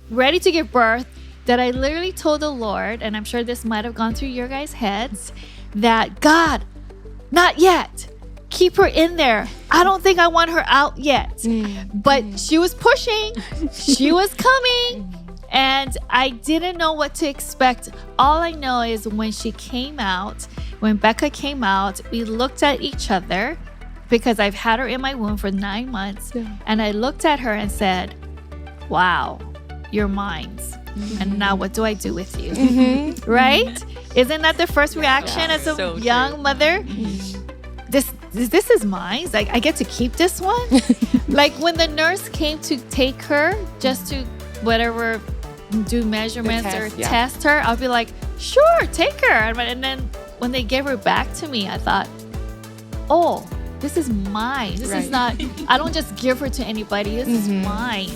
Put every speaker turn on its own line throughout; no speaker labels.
ready to give birth that I literally told the Lord, and I'm sure this might have gone through your guys' heads, that God, not yet. Keep her in there. I don't think I want her out yet. But she was pushing. She was coming. And I didn't know what to expect. All I know is when she came out, when Becca came out, we looked at each other because I've had her in my womb for 9 months. And I looked at her and said, wow, you're mine. And now what do I do with you? Right? Isn't that the first reaction as a young mother? This is mine. Like, I get to keep this one. Like when the nurse came to take her just to whatever, do measurements or test her, I'll be like, sure, take her. And then when they gave her back to me, I thought, oh, this is mine. This is not, I don't just give her to anybody. This is mine.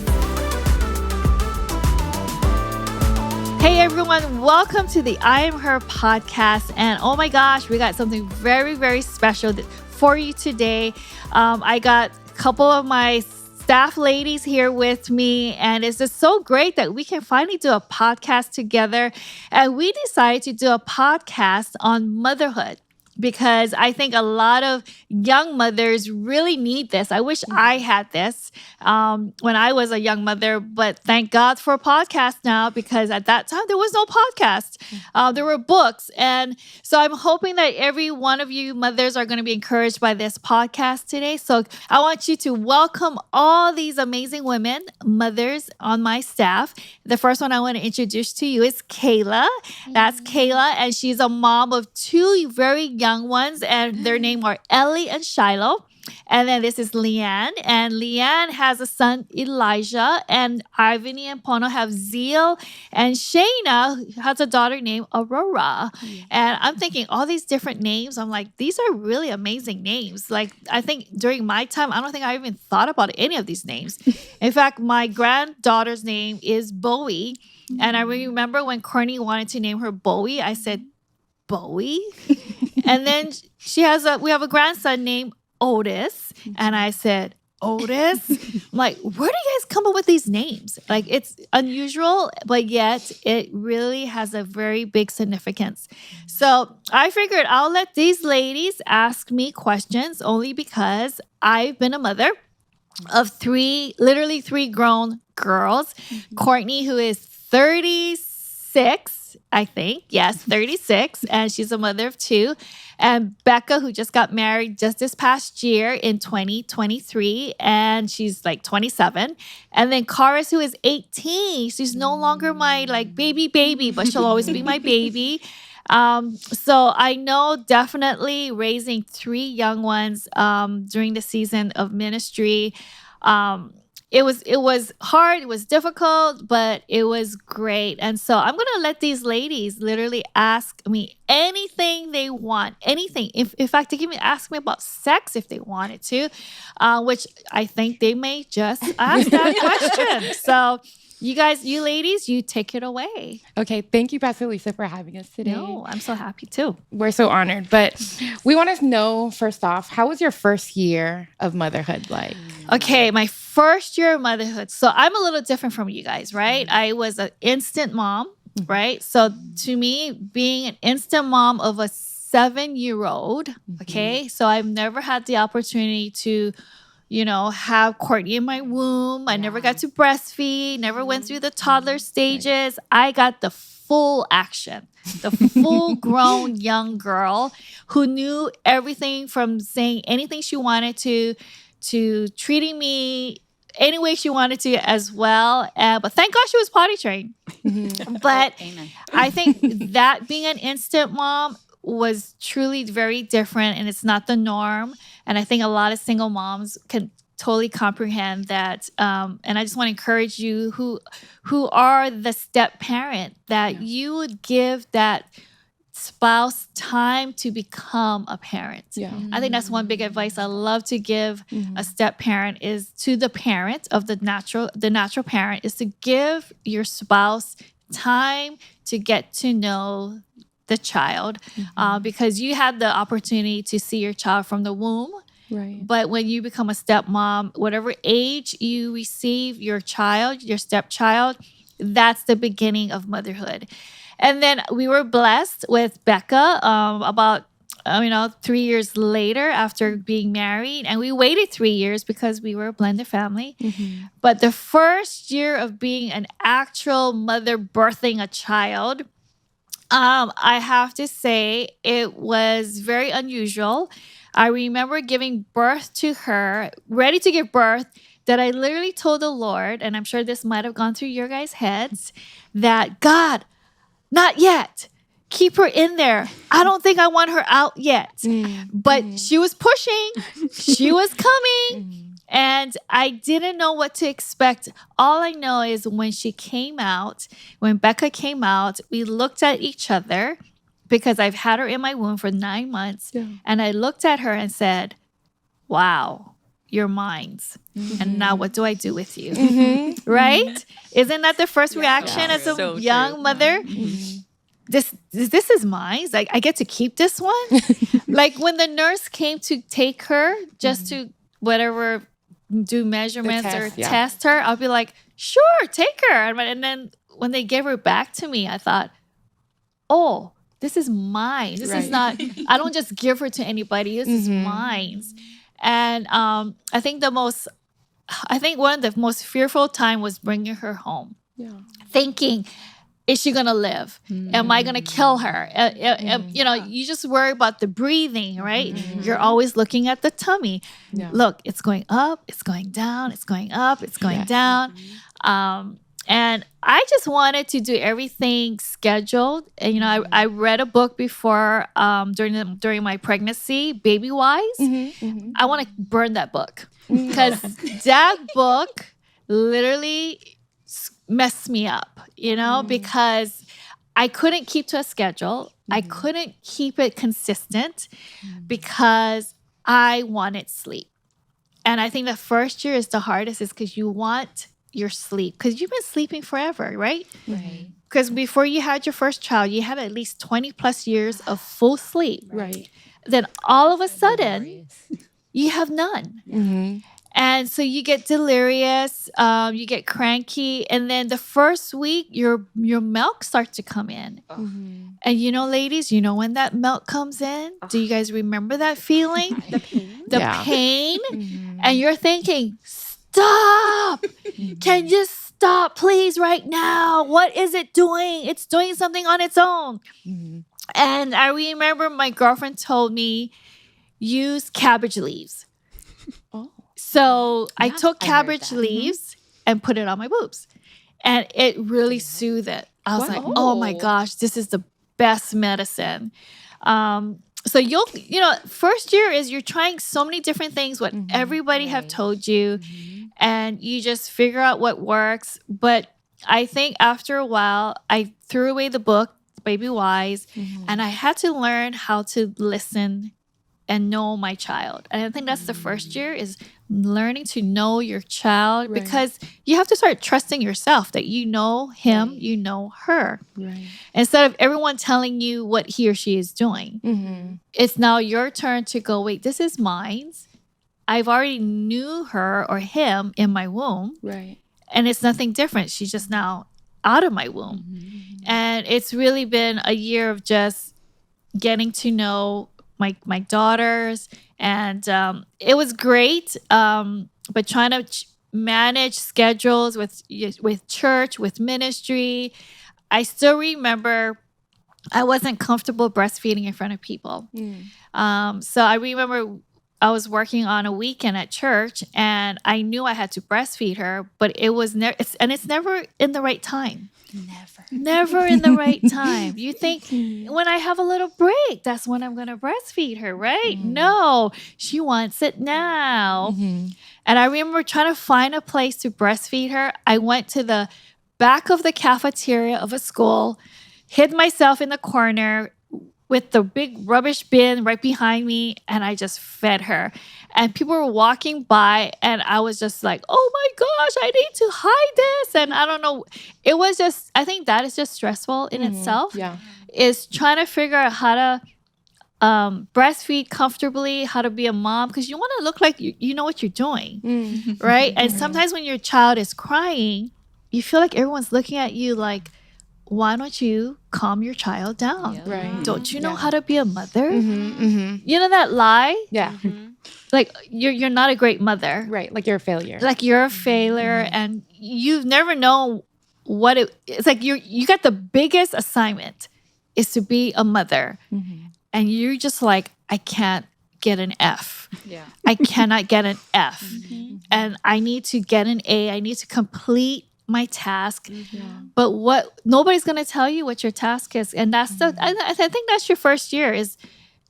Hey everyone, welcome to the I Am Her podcast. And oh my gosh, we got something very, very special for you today. I got a couple of my staff ladies here with me, and it's just so great that we can finally do a podcast together. And we decided to do a podcast on motherhood, because I think a lot of young mothers really need this. I wish I had this when I was a young mother, but thank God for a podcast now, because at that time there was no podcast. There were books. And so I'm hoping that every one of you mothers are going to be encouraged by this podcast today. So I want you to welcome all these amazing women, mothers on my staff. The first one I want to introduce to you is Kayla. That's Kayla, and she's a mom of two very young ones, and their name are Ellie and Shiloh. And then this is Leanne, and Leanne has a son, Elijah, and Ivany and Pono have Zeal, and Shayna has a daughter named Aurora. And I'm thinking all these different names, I'm like, these are really amazing names. Like, I think during my time, I don't think I even thought about any of these names. In fact, my granddaughter's name is Bowie, and I remember when Courtney wanted to name her Bowie, I said, Bowie? And then we have a grandson named Otis. And I said, Otis? I'm like, where do you guys come up with these names? Like, it's unusual, but yet it really has a very big significance. So I figured I'll let these ladies ask me questions, only because I've been a mother of literally three grown girls. Courtney, who is 36, I think. Yes, 36. And she's a mother of two. And Becca, who just got married just this past year in 2023. And she's like 27. And then Karis, who is 18. She's no longer my like baby, but she'll always be my baby. So I know definitely raising three young ones during the season of ministry, it was hard, it was difficult, but it was great. And so I'm going to let these ladies literally ask me anything they want, anything. In fact, they can even ask me about sex if they wanted to, which I think they may just ask that question. So you ladies, you take it away.
Okay. Thank you, Pastor Lisa, for having us today.
No, I'm so happy too.
We're so honored. But we want to know, first off, how was your first year of motherhood like?
Okay, my first year of motherhood. So I'm a little different from you guys, right? I was an instant mom, right? So to me, being an instant mom of a 7-year-old, okay? So I've never had the opportunity to have Courtney in my womb. I never got to breastfeed, never went through the toddler stages. I got the full action, the full grown young girl who knew everything, from saying anything she wanted to treating me any way she wanted to as well. But thank God she was potty trained. But I think that being an instant mom was truly very different, and it's not the norm. And I think a lot of single moms can totally comprehend that. And I just want to encourage you who are the step parent, that you would give that spouse time to become a parent. I think that's one big advice I love to give a step parent, is to the parent of the natural parent, is to give your spouse time to get to know the child, because you had the opportunity to see your child from the womb.
Right.
But when you become a stepmom, whatever age you receive your child, your stepchild, that's the beginning of motherhood. And then we were blessed with Becca about 3 years later after being married. And we waited 3 years because we were a blended family. But the first year of being an actual mother birthing a child, I have to say it was very unusual. I remember giving birth to her, ready to give birth, that I literally told the Lord, and I'm sure this might have gone through your guys' heads, that God, not yet. Keep her in there. I don't think I want her out yet. But she was pushing. She was coming. And I didn't know what to expect. All I know is when Becca came out, we looked at each other because I've had her in my womb for 9 months. Yeah. And I looked at her and said, wow, you're mine. And now what do I do with you? Right? Isn't that the first reaction as a young mother? This is mine. Like, I get to keep this one. Like when the nurse came to take her just to whatever, do measurements or test her, I'll be like, sure, take her. And then when they gave her back to me, I thought, oh, this is mine. This is not, I don't just give her to anybody. This is mine. And I think one of the most fearful time was bringing her home. Yeah. Thinking, is she going to live? Am I going to kill her? You just worry about the breathing, right? You're always looking at the tummy. Yeah. Look, it's going up, it's going down, it's going up, it's going down. And I just wanted to do everything scheduled. And, I read a book before during my pregnancy, Baby Wise. I want to burn that book because that book literally messed me up, because I couldn't keep to a schedule. I couldn't keep it consistent because I wanted sleep. And I think the first year is the hardest is because you want your sleep because you've been sleeping forever, right? Right. Because before you had your first child, you had at least 20 plus years of full sleep. Right. Then all of a sudden, you have none. And so you get delirious, you get cranky, and then the first week your milk starts to come in. And ladies, when that milk comes in, do you guys remember that feeling? The pain. The pain. And you're thinking, stop! Can you stop, please, right now? What is it doing? It's doing something on its own. And I remember my girlfriend told me, use cabbage leaves. So I took cabbage leaves and put it on my boobs. And it really soothed it. I was like, oh my gosh, this is the best medicine. So first year is you're trying so many different things, what everybody have told you, and you just figure out what works. But I think after a while, I threw away the book, Baby Wise, and I had to learn how to listen and know my child. And I think that's the first year is learning to know your child because you have to start trusting yourself that you know him, you know her. Right. Instead of everyone telling you what he or she is doing. It's now your turn to go, wait, this is mine. I've already knew her or him in my womb. Right. And it's nothing different. She's just now out of my womb. And it's really been a year of just getting to know my daughters, and it was great. But trying to manage schedules with church, with ministry, I still remember I wasn't comfortable breastfeeding in front of people. So I remember I was working on a weekend at church, and I knew I had to breastfeed her, but it was it's never in the right time. Never in the right time. You think when I have a little break, that's when I'm going to breastfeed her, right? No, she wants it now. And I remember trying to find a place to breastfeed her. I went to the back of the cafeteria of a school, hid myself in the corner with the big rubbish bin right behind me, and I just fed her. And people were walking by, and I was just like, oh my gosh, I need to hide this. And I don't know. It was just, I think that is just stressful in itself. Yeah. Is trying to figure out how to breastfeed comfortably, how to be a mom, because you want to look like you know what you're doing, right? And sometimes when your child is crying, you feel like everyone's looking at you like, why don't you calm your child down?
Yeah.
Right.
Don't you know how to be a mother?
Mm-hmm.
You know that lie?
Yeah.
Like you're not a great mother.
Right. Like you're a failure.
Like you're a failure and you've never known what it's like you got the biggest assignment is to be a mother. And you're just like, I can't get an F.
Yeah.
I cannot get an F. And I need to get an A. I need to complete my task. But what nobody's going to tell you what your task is. And that's I think that's your first year is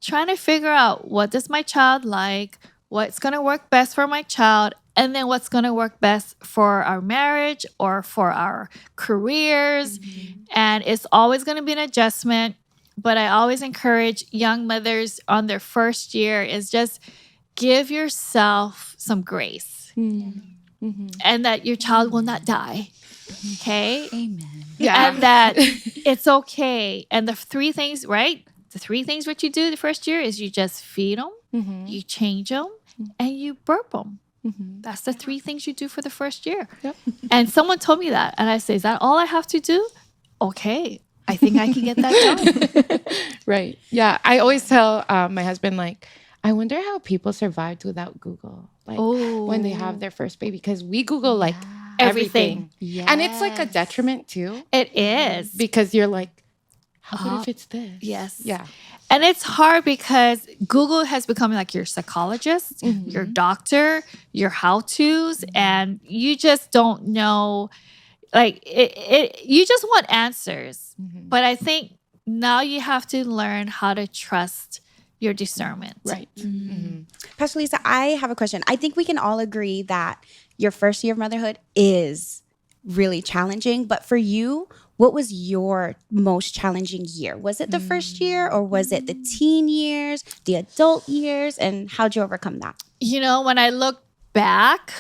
trying to figure out what does my child like, what's going to work best for my child, and then what's going to work best for our marriage or for our careers. And it's always going to be an adjustment. But I always encourage young mothers on their first year is just give yourself some grace and that your child will not die. Okay?
Amen.
And that it's okay. And the three things, right? The three things what you do the first year is you just feed them, you change them, and you burp them. That's the three things you do for the first year. And someone told me that. And I say, is that all I have to do? Okay. I think I can get that done.
Right. Yeah. I always tell my husband, like, I wonder how people survived without Google. Like when they have their first baby. Because we Google like everything. And it's like a detriment too.
It is.
Because you're like, how good if it's this?
Yes.
Yeah.
And it's hard because Google has become like your psychologist, your doctor, your how-tos, and you just don't know. Like you just want answers. But I think now you have to learn how to trust your discernment.
Right.
Pastor Lisa, I have a question. I think we can all agree that your first year of motherhood is really challenging. But for you, what was your most challenging year? Was it the first year or was it the teen years, the adult years? And how'd you overcome that?
You know, when I look back,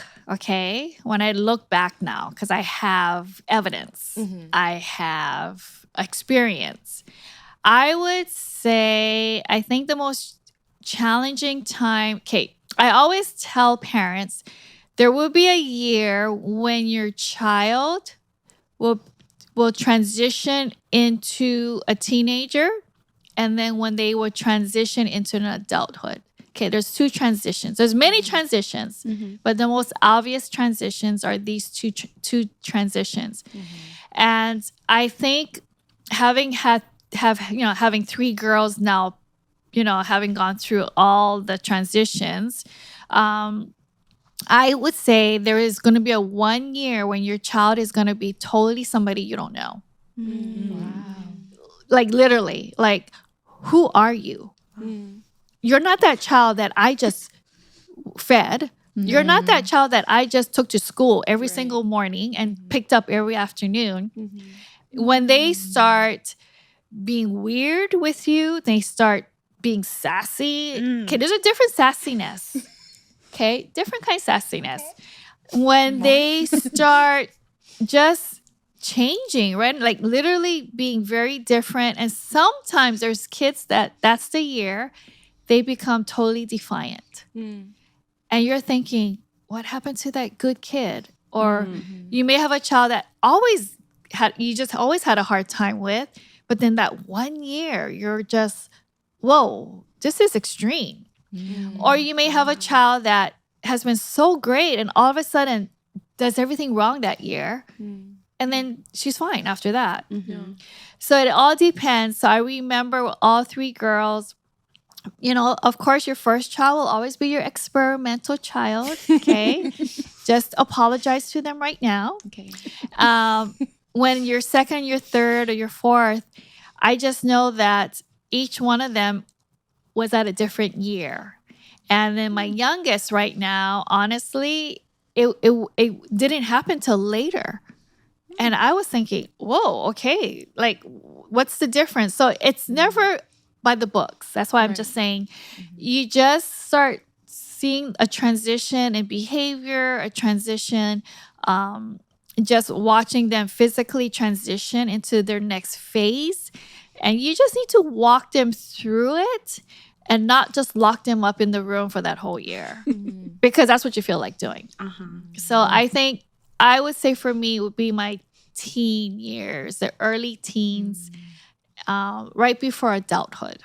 when I look back now, because I have evidence, I have experience, I would say I think the most challenging time, I always tell parents there will be a year when your child will transition into a teenager and then when they will transition into an adulthood. Okay, there's two transitions. There's many transitions, but the most obvious transitions are these two transitions. And I think having three girls now, having gone through all the transitions, I would say there is going to be a 1 year when your child is going to be totally somebody you don't know.
Wow.
Like literally, like, who are you? You're not that child that I just fed. You're not that child that I just took to school every single morning and picked up every afternoon. When they start being weird with you, they start being sassy. Okay, there's a different sassiness. Okay, different kind of sassiness. When they start just changing, right? Like literally being very different. And sometimes there's kids that's the year they become totally defiant. And you're thinking, what happened to that good kid? Or you may have a child that you just always had a hard time with, but then that 1 year, you're just, whoa, this is extreme. Or you may have a child that has been so great and all of a sudden does everything wrong that year. And then she's fine after that. So it all depends. So I remember all three girls, of course, your first child will always be your experimental child. Okay. Just apologize to them right now.
Okay.
When your second, your third, or your fourth, I just know that each one of them was at a different year. And then my youngest right now, honestly, it didn't happen till later. And I was thinking, whoa, okay, like what's the difference? So it's never by the books. That's why I'm just saying you just start seeing a transition in behavior, a transition, just watching them physically transition into their next phase. And you just need to walk them through it and not just lock them up in the room for that whole year because that's what you feel like doing. So I think I would say for me, it would be my teen years, the early teens, right before adulthood.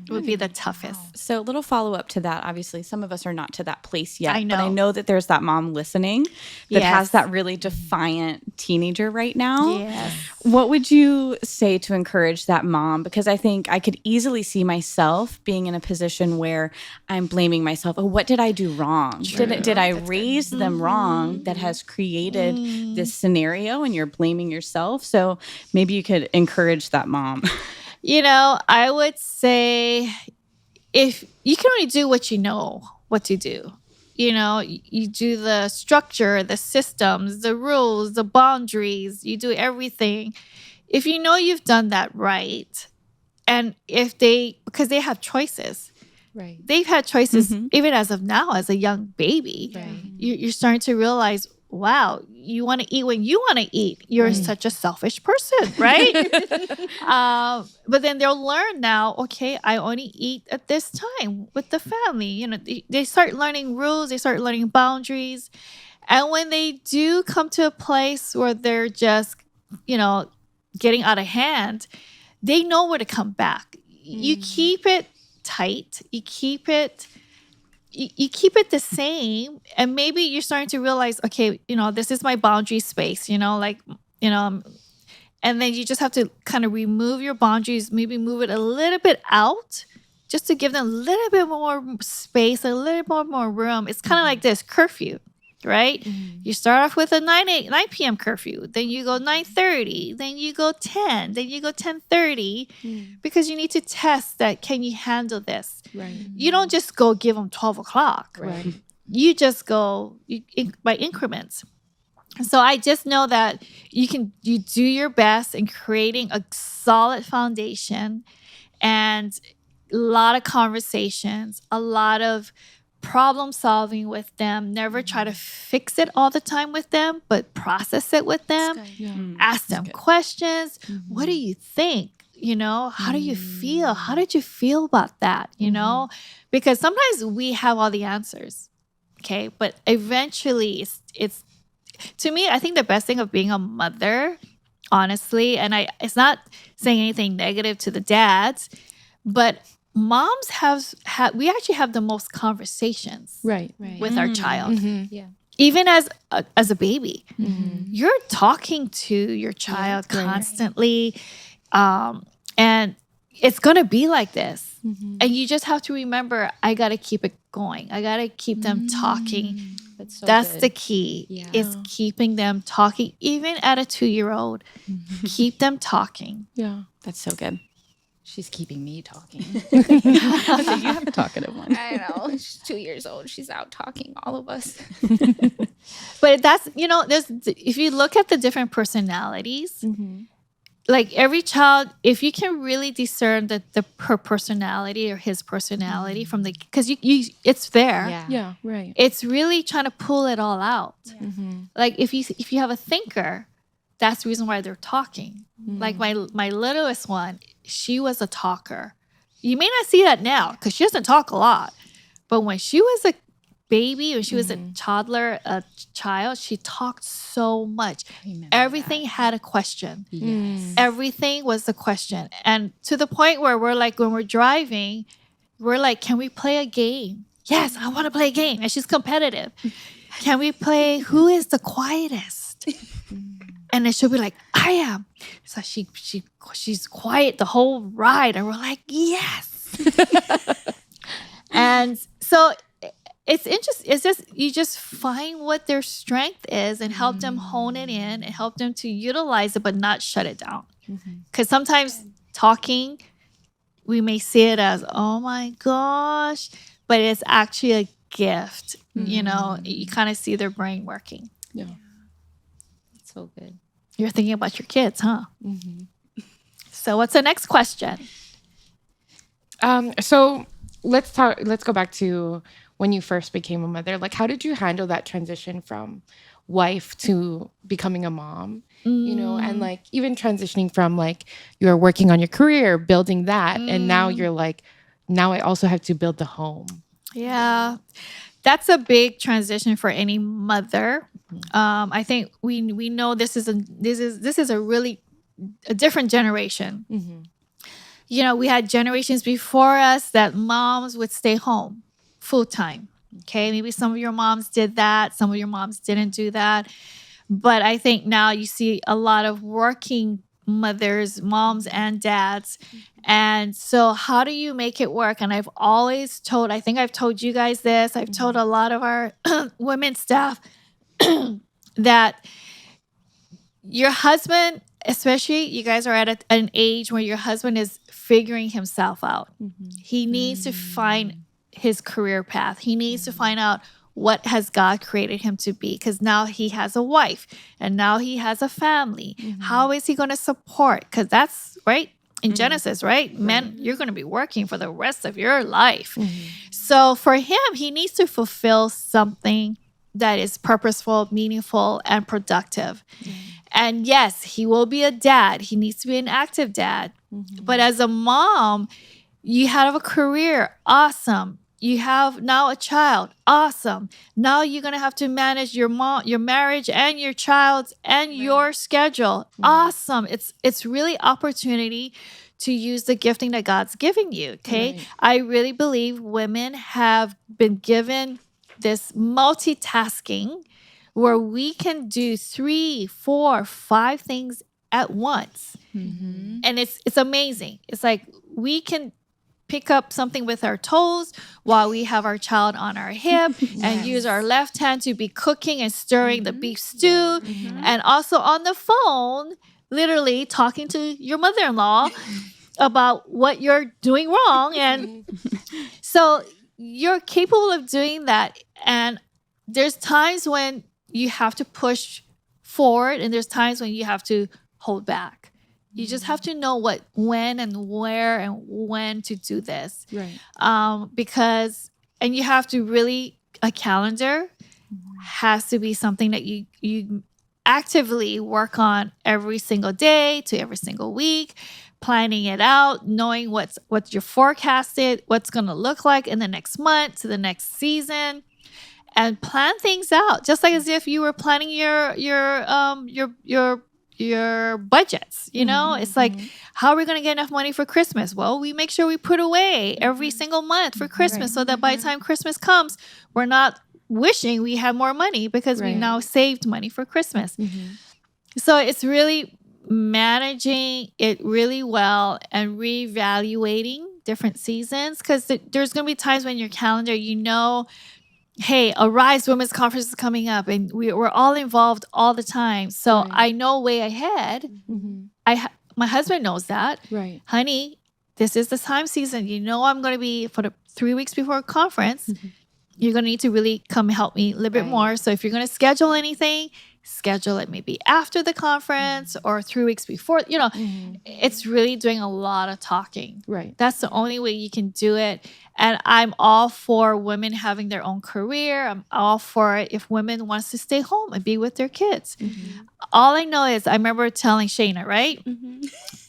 Would be the toughest.
So a little follow up to that. Obviously, some of us are not to that place yet.
I know.
But I know that there's that mom listening that has that really defiant teenager right now.
Yes.
What would you say to encourage that mom? Because I think I could easily see myself being in a position where I'm blaming myself. Oh, what did I do wrong? Did I raise them wrong that has created this scenario, and you're blaming yourself? So maybe you could encourage that mom.
You know, I would say if you can only do what you know what to do. You know, you do the structure, the systems, the rules, the boundaries, you do everything. If you know you've done that right, and because they have choices.
Right.
They've had choices even as of now, as a young baby.
Right.
You're starting to realize, wow, you want to eat when you want to eat. You're such a selfish person, right? But then they'll learn now, okay, I only eat at this time with the family. You know, they start learning rules. They start learning boundaries. And when they do come to a place where they're just, you know, getting out of hand, they know where to come back. You keep it tight. You keep it the same, and maybe you're starting to realize, okay, you know, this is my boundary space, you know, like, you know, and then you just have to kind of remove your boundaries, maybe move it a little bit out just to give them a little bit more space, a little bit more room. It's kind of like this curfew, right? You start off with a 9 p.m. curfew, then you go 9:30, then you go 10, then you go 10:30, because you need to test that, can you handle this?
Right.
You don't just go give them 12 o'clock.
Right.
You just go by increments. So I just know that you do your best in creating a solid foundation, and a lot of conversations, a lot of problem solving with them. Never try to fix it all the time with them, but process it with them. Ask them questions. What do you think? You know, how do you feel? How did you feel about that? You know, because sometimes we have all the answers. Okay. But eventually it's to me, I think the best thing of being a mother, honestly, and it's not saying anything negative to the dads, but moms we actually have the most conversations with our child.
Yeah.
Even as a baby, you're talking to your child constantly, and it's gonna be like this. And you just have to remember, I gotta keep it going. I gotta keep them talking. That's the key, is keeping them talking. Even at a 2-year-old, keep them talking.
Yeah.
That's so good.
She's keeping me talking.
So you have a talkative one.
I know. She's 2 years old. She's out talking all of us.
But that's, you know, if you look at the different personalities, like every child, if you can really discern her personality or his personality from because it's there.
Yeah, right.
It's really trying to pull it all out. Like if you have a thinker, that's the reason why they're talking. Like my littlest one, she was a talker. You may not see that now because she doesn't talk a lot. But when she was a baby, when she was a toddler, a child, she talked so much. Everything had a question.
Yes.
Everything was a question. And to the point where we're like, when we're driving, we're like, can we play a game? Yes, I want to play a game. And she's competitive. Can we play who is the quietest? And then she'll be like, I am. So she's quiet the whole ride. And we're like, yes. And so it's interesting. It's just, you just find what their strength is and help them hone it in and help them to utilize it, but not shut it down. Because sometimes talking, we may see it as, oh my gosh, but it's actually a gift. You know, you kind of see their brain working.
Yeah. That's so good.
You're thinking about your kids, huh? So what's the next question?
So let's go back to when you first became a mother. Like, how did you handle that transition from wife to becoming a mom? You know, and like even transitioning from like you're working on your career, building that, and now you're like, now I also have to build the home.
Yeah, that's a big transition for any mother. I think we know this is a really a different generation. We had generations before us that moms would stay home full time. Okay, maybe some of your moms did that, some of your moms didn't do that, but I think now you see a lot of working mothers, moms and dads. And so how do you make it work? And I've always told, I think I've told you guys this, I've told a lot of our women staff that your husband, especially you guys are at an age where your husband is figuring himself out. He needs to find his career path. He needs to find out what has God created him to be, because now he has a wife and now he has a family. How is he going to support? Because that's right in Genesis, right? Men, you're going to be working for the rest of your life. So for him, he needs to fulfill something that is purposeful, meaningful, and productive. And yes, he will be a dad. He needs to be an active dad. But as a mom, you have a career. Awesome. You have now a child. Awesome. Now you're going to have to manage your marriage and your child and your schedule. Awesome. It's really opportunity to use the gifting that God's giving you. Okay. I really believe women have been given this multitasking where we can do 3, 4, 5 things at once. And it's amazing. It's like we can pick up something with our toes while we have our child on our hip and use our left hand to be cooking and stirring the beef stew, and also on the phone, literally talking to your mother-in-law about what you're doing wrong. And so you're capable of doing that. And there's times when you have to push forward and there's times when you have to hold back. You just have to know when and where and when to do this. Because you have to really, a calendar has to be something that you actively work on every single day to every single week, planning it out, knowing what you're forecasted, what's going to look like in the next month to the next season, and plan things out just like as if you were planning your budgets. It's like, how are we going to get enough money for Christmas? Well, we make sure we put away every single month for Christmas so that by the time Christmas comes, we're not wishing we had more money because we now saved money for Christmas. So it's really managing it really well and reevaluating different seasons, because there's going to be times when your calendar, hey, a Rise Women's Conference is coming up and we're all involved all the time. So I know way ahead. My husband knows that. Honey, this is the time season. I'm going to be for the 3 weeks before a conference. You're going to need to really come help me a little bit more. So if you're going to schedule anything, schedule it maybe after the conference or 3 weeks before. It's really doing a lot of talking. That's the only way you can do it. And I'm all for women having their own career. I'm all for it if women wants to stay home and be with their kids. All I know is I remember telling Shayna, right?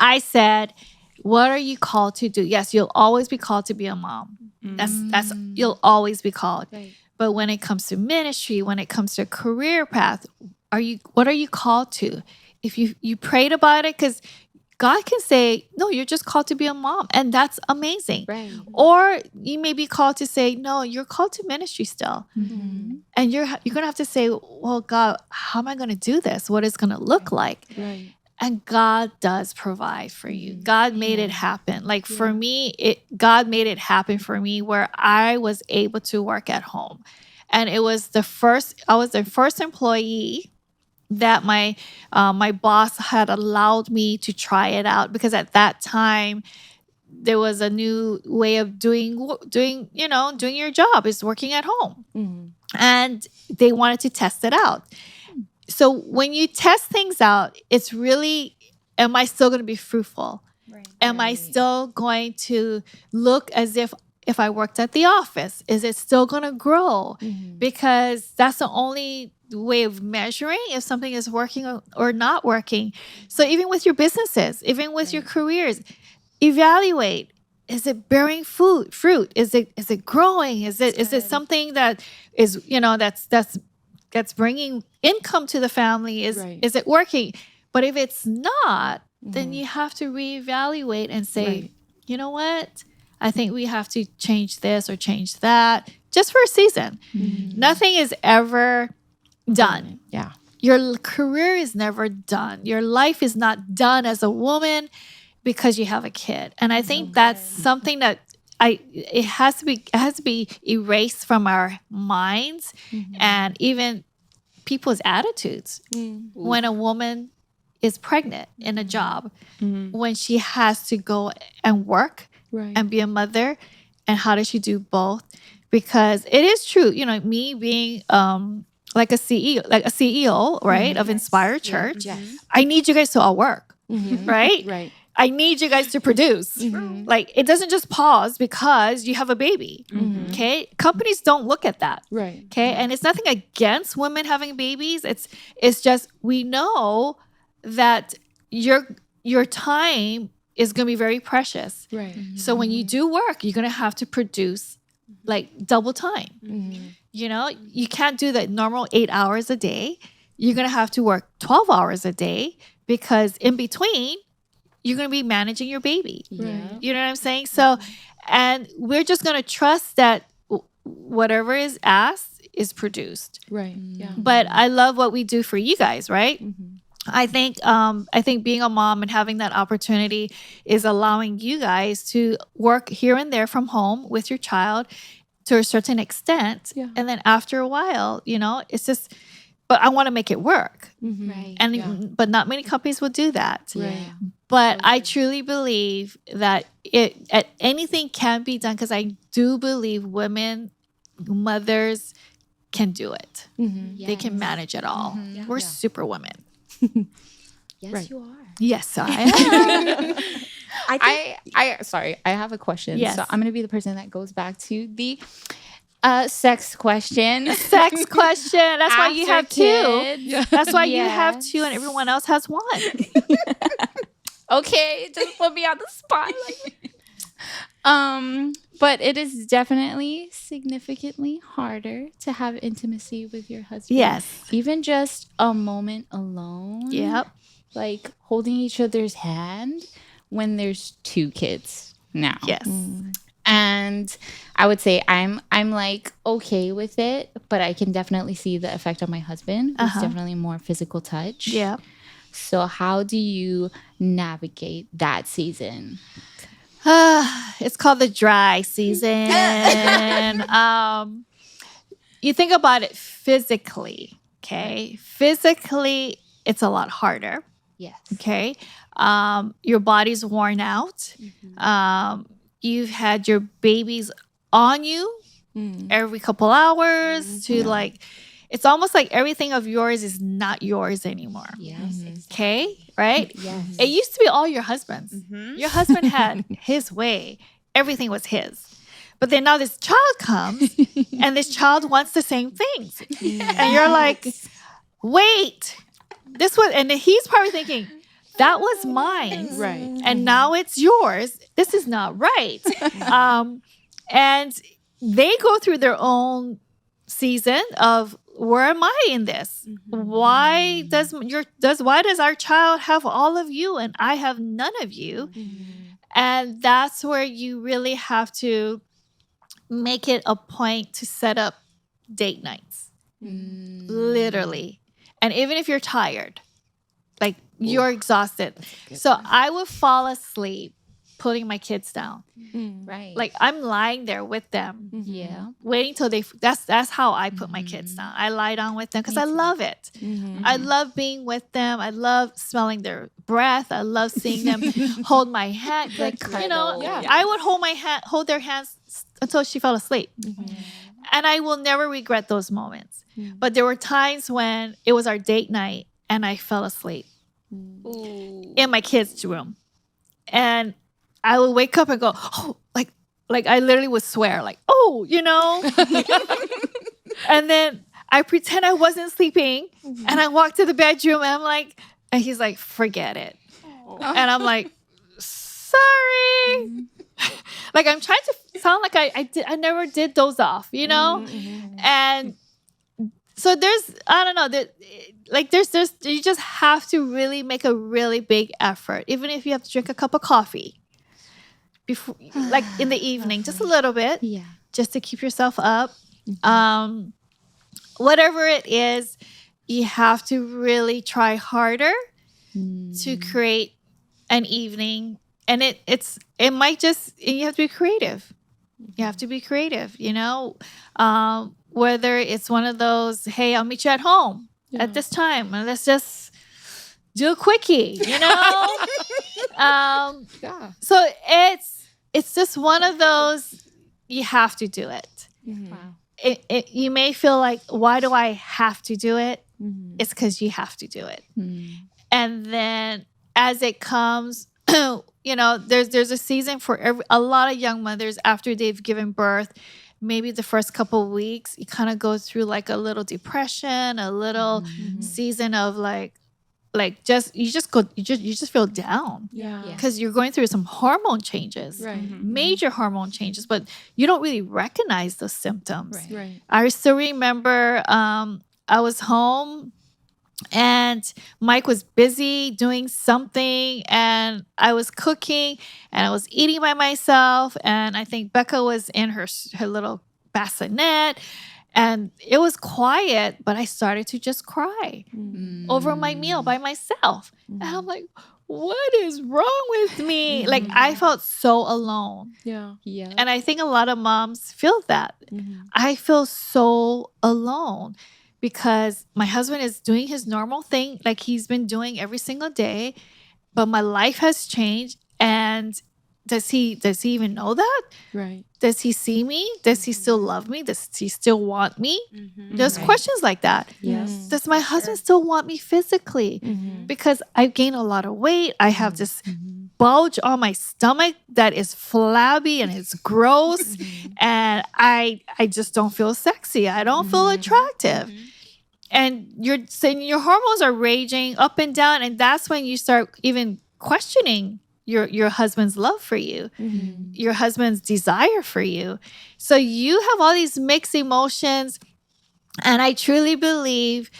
I said, what are you called to do? Yes, you'll always be called to be a mom. That's you'll always be called. But when it comes to ministry, when it comes to a career path, what are you called to? If you prayed about it, because God can say, no, you're just called to be a mom. And that's amazing. Or you may be called to say, no, you're called to ministry still. And you're going to have to say, well, God, how am I going to do this? What is going to look like? And God does provide for you. God made it happen. Like for me, God made it happen for me where I was able to work at home. And I was the first employee that my boss had allowed me to try it out, because at that time there was a new way of doing your job is working at home. And they wanted to test it out. So when you test things out, it's really, am I still going to be fruitful? Am I still going to look as if I worked at the office? Is it still going to grow? Because that's the only way of measuring if something is working or not working. So even with your businesses, even with your careers, evaluate. Is it bearing fruit? Is it growing? Is it something that is, that's that's bringing income to the family? Is it working? But if it's not, then you have to reevaluate and say, you know what? I think we have to change this or change that just for a season. Nothing is ever done.
Yeah.
Your career is never done. Your life is not done as a woman because you have a kid. And I think that's something that it has to be erased from our minds and even people's attitudes. When a woman is pregnant in a job, when she has to go and work and be a mother, and how does she do both? Because it is true, you know, me being like a CEO, right, of Inspire Church, I need you guys to all work, right?
Right.
I need you guys to produce. Like, it doesn't just pause because you have a baby. Okay, companies don't look at that.
Right.
Okay, and it's nothing against women having babies. It's just we know that your time is going to be very precious.
Right.
So when you do work, you're going to have to produce like double time. You know, you can't do the normal 8 hours a day. You're going to have to work 12 hours a day because in between, you're going to be managing your baby.
Right.
You know what I'm saying? So, and we're just going to trust that whatever is asked is produced.
Right. Yeah.
But I love what we do for you guys, right? I think being a mom and having that opportunity is allowing you guys to work here and there from home with your child to a certain extent.
Yeah.
And then after a while, you know, it's just, but I want to make it work.
Right.
And but not many companies will do that.
Right.
But I truly believe that anything can be done because I do believe mothers can do it. They can manage it all. We're super women.
Yes, you are.
Yes, I am.
Sorry, I have a question.
Yes.
So I'm going to be the person that goes back to the sex question.
Sex question. That's why you have two.
Kids.
That's why you have
Yes.
two and everyone else has one.
Okay, just put me on the spot. But it is definitely significantly harder to have intimacy with your husband.
Yes.
Even just a moment alone.
Yep.
Like holding each other's hand when there's two kids now.
Yes.
And I would say I'm like okay with it, but I can definitely see the effect on my husband. Who's definitely more physical touch.
Yeah.
So how do you navigate that season?
It's called the dry season. You think about it physically, okay? Physically, it's a lot harder,
Yes.
okay? Your body's worn out. You've had your babies on you every couple hours to like, it's almost like everything of yours is not yours anymore.
Yes.
Okay, right?
Yes.
It used to be all your husband's. Your husband had his way. Everything was his. But then now this child comes and this child wants the same things. And you're like, wait, this was, and he's probably thinking, that was mine.
Right.
And now it's yours. This is not right. And they go through their own season of, where am I in this? Why does our child have all of you and I have none of you? And that's where you really have to make it a point to set up date nights. Literally. And even if you're tired, like you're exhausted. So I would fall asleep putting my kids down.
Right.
Like I'm lying there with them,
yeah.
waiting till that's how I put my kids down. I lie down with them because I love it. I love being with them. I love smelling their breath. I love seeing them hold my hand. Like, you know, I would hold their hands until she fell asleep. And I will never regret those moments. But there were times when it was our date night and I fell asleep in my kids' room. And I would wake up and go, oh, like I literally would swear, like, oh, you know. And then I pretend I wasn't sleeping, and I walk to the bedroom, and I'm like, and he's like, forget it. And I'm like, sorry. Like I'm trying to sound like I never did doze off, you know. And So there's, I don't know, there's you just have to really make a really big effort, even if you have to drink a cup of coffee before, like in the evening, just a little bit, just to keep yourself up. Whatever it is, you have to really try harder to create an evening, and it might just, you have to be creative. You have to be creative, whether it's one of those, hey, I'll meet you at home at this time and let's just do a quickie, So it's just one of those, you have to do it.
Wow.
You may feel like, why do I have to do it? It's because you have to do it. And then as it comes, there's a season for a lot of young mothers after they've given birth. Maybe the first couple of weeks, you kind of go through like a little depression, a little season of you just feel down. Because you're going through some hormone changes, major hormone changes, but you don't really recognize those symptoms.
Right.
I still remember I was home and Mike was busy doing something and I was cooking and I was eating by myself, and I think Becca was in her little bassinet. And it was quiet, but I started to just cry over my meal by myself. And I'm like, what is wrong with me? Like, I felt so alone.
Yeah.
And I think a lot of moms feel that. I feel so alone because my husband is doing his normal thing like he's been doing every single day, but my life has changed. And does he even know that?
Right.
Does he see me? Does he still love me? Does he still want me? There's questions like that.
Yes.
Does my husband still want me physically? Because I've gained a lot of weight. I have this bulge on my stomach that is flabby and it's gross. And I just don't feel sexy. I don't feel attractive. And your hormones are raging up and down. And that's when you start even questioning your husband's love for you, your husband's desire for you. So you have all these mixed emotions. And I truly believe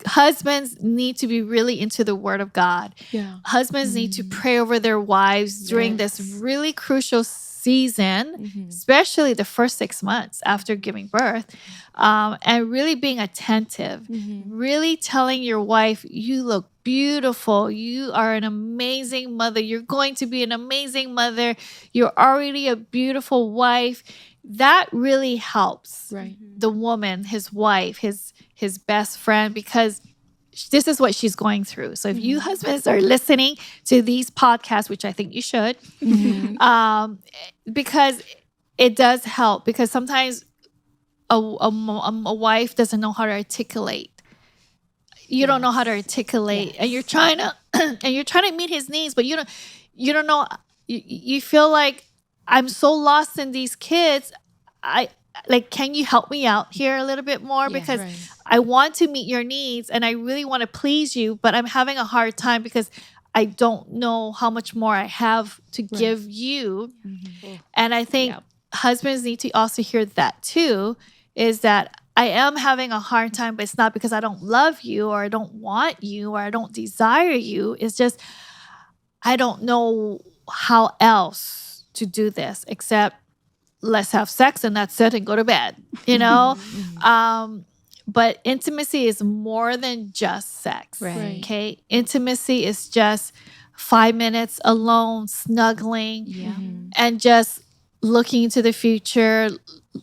husbands need to be really into the Word of God.
Yeah.
Husbands need to pray over their wives during this really crucial season, especially the first 6 months after giving birth, and really being attentive, really telling your wife, you look beautiful. You are an amazing mother. You're going to be an amazing mother. You're already a beautiful wife. That really helps the woman, his wife, his best friend, because this is what she's going through. So if you husbands are listening to these podcasts, which I think you should, because it does help, because sometimes a wife doesn't know how to articulate. You don't know how to articulate, and you're trying to meet his needs, but you don't know. You feel like, I'm so lost in these kids. Can you help me out here a little bit more? Because I want to meet your needs and I really want to please you, but I'm having a hard time because I don't know how much more I have to give you. And I think husbands need to also hear that too, is that I am having a hard time, but it's not because I don't love you or I don't want you or I don't desire you. It's just, I don't know how else to do this except let's have sex and that's it and go to bed, But intimacy is more than just sex.
Right.
Okay. Intimacy is just 5 minutes alone, snuggling, and just looking into the future,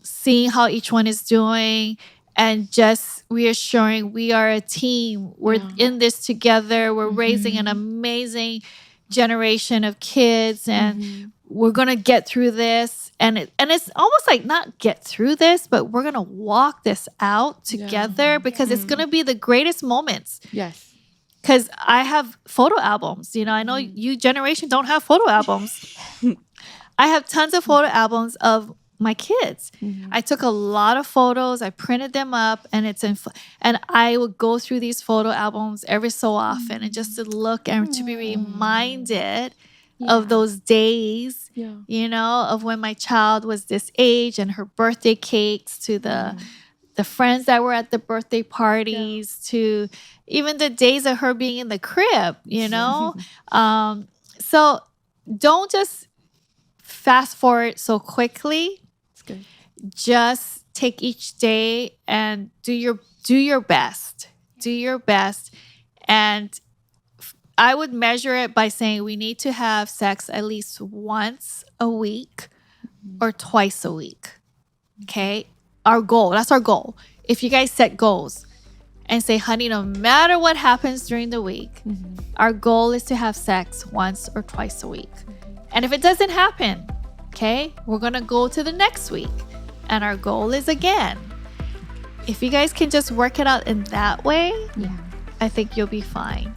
seeing how each one is doing, and just reassuring we are a team. We're in this together. We're raising an amazing generation of kids, and we're going to get through this. And it's almost like not get through this, but we're going to walk this out together because it's going to be the greatest moments.
Yes.
Because I have photo albums. I know you generation don't have photo albums. I have tons of photo albums of my kids. I took a lot of photos. I printed them up, and and I would go through these photo albums every so often, and just to look and to be reminded of those days, of when my child was this age, and her birthday cakes to the the friends that were at the birthday parties to even the days of her being in the crib, you know? So don't just fast forward so quickly.
That's good.
Just take each day and do your best. Do your best. And I would measure it by saying we need to have sex at least once a week or twice a week. Okay? Our goal. That's our goal. If you guys set goals and say, honey, no matter what happens during the week, our goal is to have sex once or twice a week. And if it doesn't happen, okay, we're going to go to the next week. And our goal is again. If you guys can just work it out in that way, I think you'll be fine.